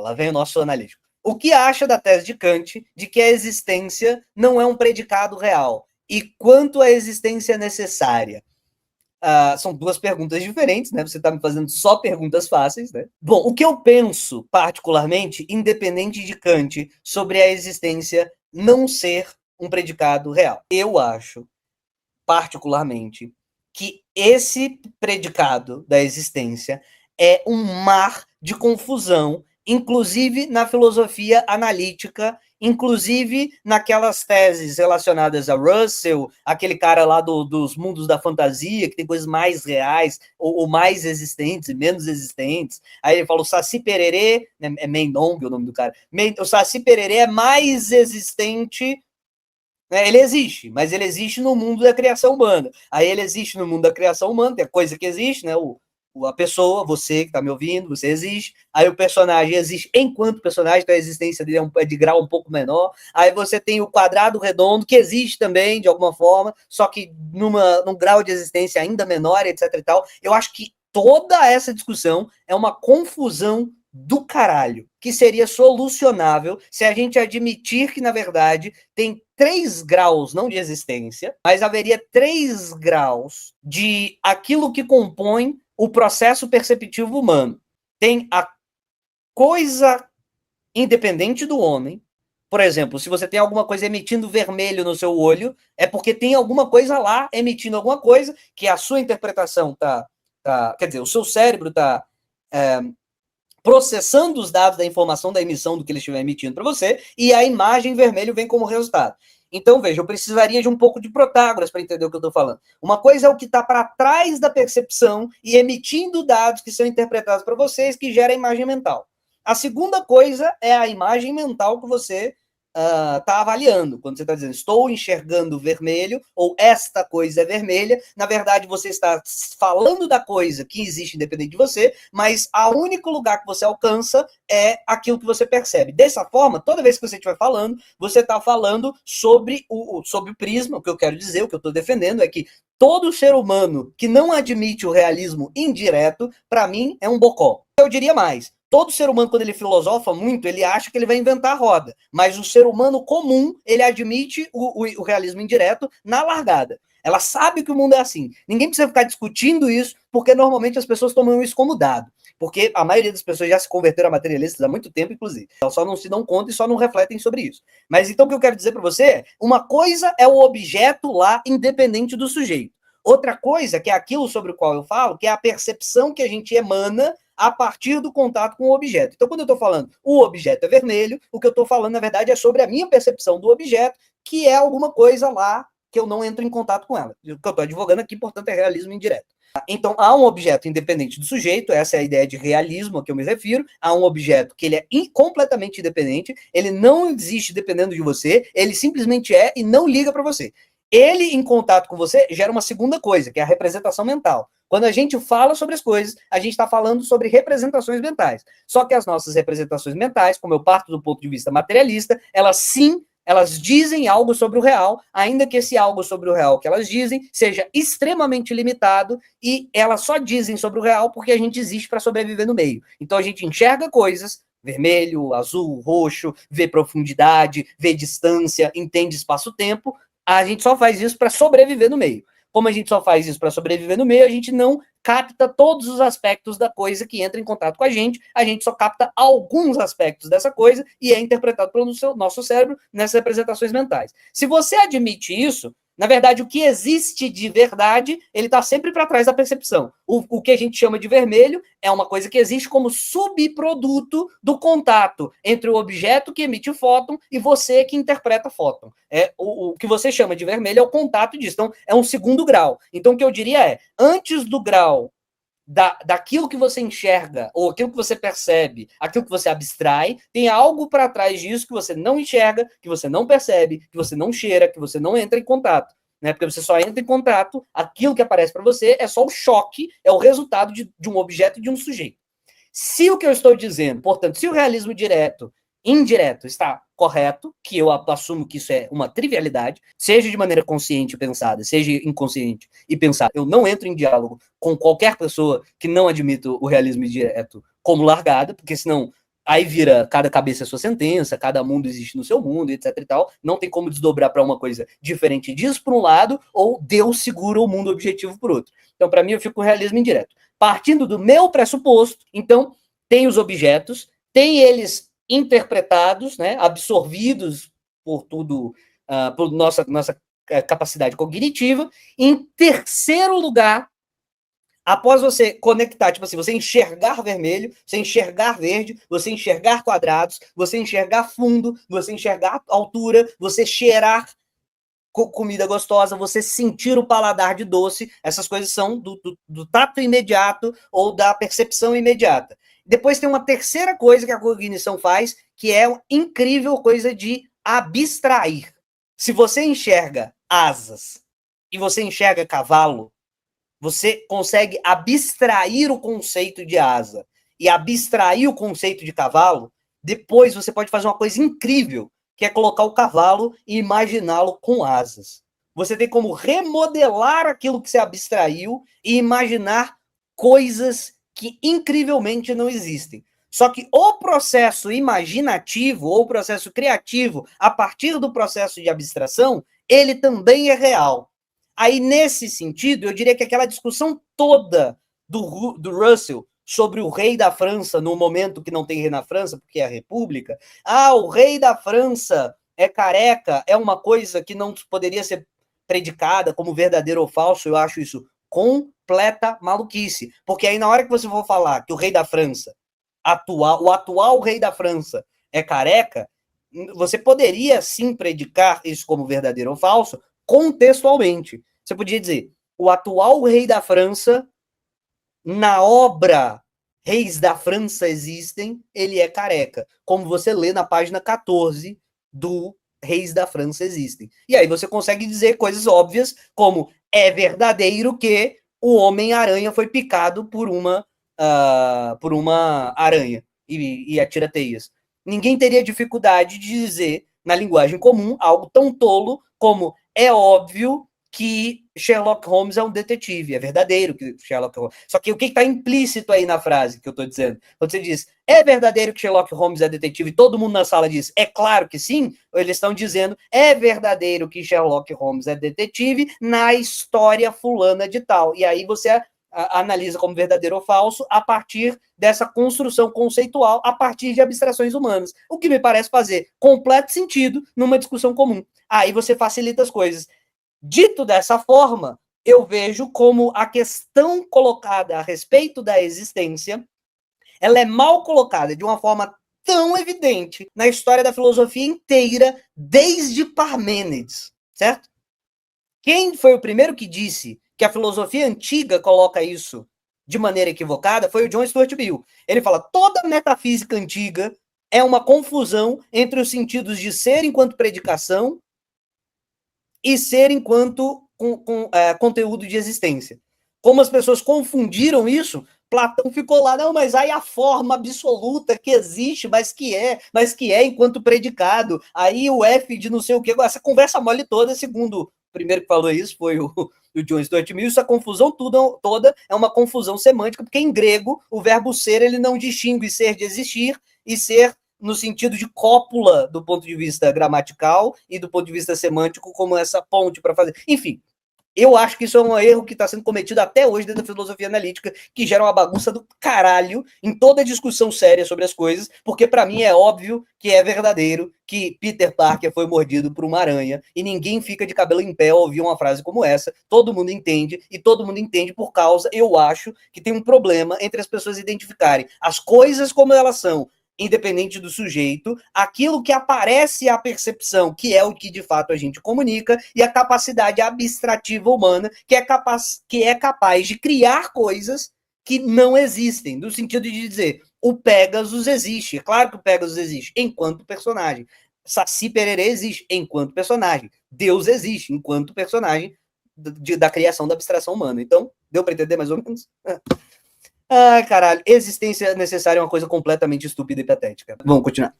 Lá vem o nosso analítico. O que acha da tese de Kant de que a existência não é um predicado real? E quanto a existência necessária? São duas perguntas diferentes, né? Você está me fazendo só perguntas fáceis, né? Bom, o que eu penso, particularmente, independente de Kant, sobre a existência não ser um predicado real. Eu acho, particularmente, que esse predicado da existência é um mar de confusão, inclusive na filosofia analítica, inclusive naquelas teses relacionadas a Russell, aquele cara lá dos mundos da fantasia, que tem coisas mais reais, ou mais existentes e menos existentes. Aí ele fala o Saci Pererê, é Mendongue o nome do cara, o Saci Pererê é mais existente. Ele existe, mas ele existe no mundo da criação humana. Aí ele existe no mundo da criação humana, tem a coisa que existe, né? A pessoa, você que está me ouvindo, você existe. Aí o personagem existe enquanto personagem, então a existência dele é de grau um pouco menor. Aí você tem o quadrado redondo, que existe também, de alguma forma, só que num grau de existência ainda menor, etc e tal. Eu acho que toda essa discussão é uma confusão do caralho, que seria solucionável se a gente admitir que, na verdade, tem 3 graus, não de existência, mas haveria 3 graus de aquilo que compõe o processo perceptivo humano. Tem a coisa independente do homem. Por exemplo, se você tem alguma coisa emitindo vermelho no seu olho, é porque tem alguma coisa lá emitindo alguma coisa que a sua interpretação quer dizer, o seu cérebro está processando os dados da informação da emissão do que ele estiver emitindo para você, e a imagem vermelho vem como resultado. Então, veja, eu precisaria de um pouco de Protágoras para entender o que eu estou falando. Uma coisa é o que está para trás da percepção e emitindo dados que são interpretados para vocês, que gera a imagem mental. A segunda coisa é a imagem mental que você está avaliando. Quando você está dizendo, estou enxergando vermelho, ou esta coisa é vermelha, na verdade você está falando da coisa que existe independente de você, mas o único lugar que você alcança é aquilo que você percebe. Dessa forma, toda vez que você estiver falando, você está falando sobre o prisma. O que eu quero dizer, o que eu estou defendendo é que todo ser humano que não admite o realismo indireto, para mim, é um bocó. Eu diria mais. Todo ser humano, quando ele filosofa muito, ele acha que ele vai inventar a roda. Mas o ser humano comum, ele admite o realismo indireto na largada. Ela sabe que o mundo é assim. Ninguém precisa ficar discutindo isso, porque normalmente as pessoas tomam isso como dado. Porque a maioria das pessoas já se converteram a materialistas há muito tempo, inclusive. Elas só não se dão conta e só não refletem sobre isso. Mas então o que eu quero dizer para você é, uma coisa é o objeto lá, independente do sujeito. Outra coisa, que é aquilo sobre o qual eu falo, que é a percepção que a gente emana a partir do contato com o objeto. Então, quando eu estou falando o objeto é vermelho, o que eu estou falando, na verdade, é sobre a minha percepção do objeto, que é alguma coisa lá que eu não entro em contato com ela. O que eu estou advogando aqui, portanto, é realismo indireto. Então, há um objeto independente do sujeito, essa é a ideia de realismo a que eu me refiro. Há um objeto que ele é completamente independente, ele não existe dependendo de você, ele simplesmente é e não liga para você. Ele, em contato com você, gera uma segunda coisa, que é a representação mental. Quando a gente fala sobre as coisas, a gente está falando sobre representações mentais. Só que as nossas representações mentais, como eu parto do ponto de vista materialista, elas dizem algo sobre o real, ainda que esse algo sobre o real que elas dizem seja extremamente limitado, e elas só dizem sobre o real porque a gente existe para sobreviver no meio. Então a gente enxerga coisas, vermelho, azul, roxo, vê profundidade, vê distância, entende espaço-tempo. A gente só faz isso para sobreviver no meio. Como a gente só faz isso para sobreviver no meio, a gente não capta todos os aspectos da coisa que entra em contato com a gente só capta alguns aspectos dessa coisa e é interpretado pelo nosso cérebro nessas representações mentais. Se você admite isso, na verdade, o que existe de verdade, ele está sempre para trás da percepção. O que a gente chama de vermelho é uma coisa que existe como subproduto do contato entre o objeto que emite o fóton e você que interpreta fóton. O que você chama de vermelho é o contato disso. Então, é um segundo grau. Então, o que eu diria é, antes do grau daquilo que você enxerga, ou aquilo que você percebe, aquilo que você abstrai, tem algo para trás disso que você não enxerga, que você não percebe, que você não cheira, que você não entra em contato. Né? Porque você só entra em contato, aquilo que aparece para você é só o choque, é o resultado de um objeto e de um sujeito. Se o que eu estou dizendo, portanto, se o realismo indireto está correto, que eu assumo que isso é uma trivialidade, seja de maneira consciente e pensada, seja inconsciente e pensada, eu não entro em diálogo com qualquer pessoa que não admita o realismo indireto como largada, porque senão Aí vira, cada cabeça é sua sentença, cada mundo existe no seu mundo, etc e tal. Não tem como desdobrar para uma coisa diferente disso por um lado, ou Deus segura o mundo objetivo por outro. Então, para mim, eu fico com o realismo indireto. Partindo do meu pressuposto, então, tem os objetos, tem eles interpretados, né, absorvidos por tudo, por nossa capacidade cognitiva. Em terceiro lugar, após você conectar, tipo assim, você enxergar vermelho, você enxergar verde, você enxergar quadrados, você enxergar fundo, você enxergar altura, você cheirar comida gostosa, você sentir o paladar de doce, essas coisas são do tato imediato ou da percepção imediata. Depois tem uma terceira coisa que a cognição faz, que é uma incrível coisa de abstrair. Se você enxerga asas e você enxerga cavalo, você consegue abstrair o conceito de asa e abstrair o conceito de cavalo, depois você pode fazer uma coisa incrível, que é colocar o cavalo e imaginá-lo com asas. Você tem como remodelar aquilo que você abstraiu e imaginar coisas que incrivelmente não existem. Só que o processo imaginativo ou o processo criativo, a partir do processo de abstração, ele também é real. Aí, nesse sentido, eu diria que aquela discussão toda do Russell sobre o rei da França no momento que não tem rei na França, porque é a República, o rei da França é careca, é uma coisa que não poderia ser predicada como verdadeiro ou falso, eu acho isso completa maluquice. Porque aí, na hora que você for falar que o rei da França, o atual rei da França é careca, você poderia sim predicar isso como verdadeiro ou falso contextualmente. Você podia dizer, o atual rei da França, na obra Reis da França Existem, ele é careca. Como você lê na página 14 do Reis da França Existem. E aí você consegue dizer coisas óbvias, como é verdadeiro que o Homem-Aranha foi picado por uma aranha e atira teias. Ninguém teria dificuldade de dizer, na linguagem comum, algo tão tolo como é óbvio que Sherlock Holmes é um detetive, é verdadeiro que Sherlock Holmes... Só que o que está implícito aí na frase que eu estou dizendo? Quando você diz, é verdadeiro que Sherlock Holmes é detetive, e todo mundo na sala diz, é claro que sim, ou eles estão dizendo, é verdadeiro que Sherlock Holmes é detetive na história fulana de tal. E aí você analisa como verdadeiro ou falso a partir dessa construção conceitual, a partir de abstrações humanas. O que me parece fazer completo sentido numa discussão comum. Aí você facilita as coisas. Dito dessa forma, eu vejo como a questão colocada a respeito da existência, ela é mal colocada de uma forma tão evidente na história da filosofia inteira, desde Parmênides, certo? Quem foi o primeiro que disse que a filosofia antiga coloca isso de maneira equivocada foi o John Stuart Mill. Ele fala, toda metafísica antiga é uma confusão entre os sentidos de ser enquanto predicação e ser enquanto conteúdo de existência. Como as pessoas confundiram isso, Platão ficou lá, não, mas aí a forma absoluta que existe, mas que é enquanto predicado, aí o F de não sei o que, essa conversa mole toda, segundo o primeiro que falou isso foi o John Stuart Mill, essa confusão toda é uma confusão semântica, porque em grego o verbo ser, ele não distingue ser de existir e ser no sentido de cópula do ponto de vista gramatical e do ponto de vista semântico, como essa ponte para fazer. Enfim, eu acho que isso é um erro que está sendo cometido até hoje dentro da filosofia analítica, que gera uma bagunça do caralho em toda discussão séria sobre as coisas, porque para mim é óbvio que é verdadeiro que Peter Parker foi mordido por uma aranha e ninguém fica de cabelo em pé ao ouvir uma frase como essa. Todo mundo entende, e todo mundo entende por causa, eu acho, que tem um problema entre as pessoas identificarem as coisas como elas são, independente do sujeito, aquilo que aparece à percepção, que é o que de fato a gente comunica, e a capacidade abstrativa humana, que é capaz de criar coisas que não existem, no sentido de dizer, o Pegasus existe, é claro que o Pegasus existe, enquanto personagem. Saci Pererê existe enquanto personagem. Deus existe enquanto personagem da criação da abstração humana. Então, deu para entender mais ou menos? Ai, caralho, existência necessária é uma coisa completamente estúpida e patética. Vamos continuar.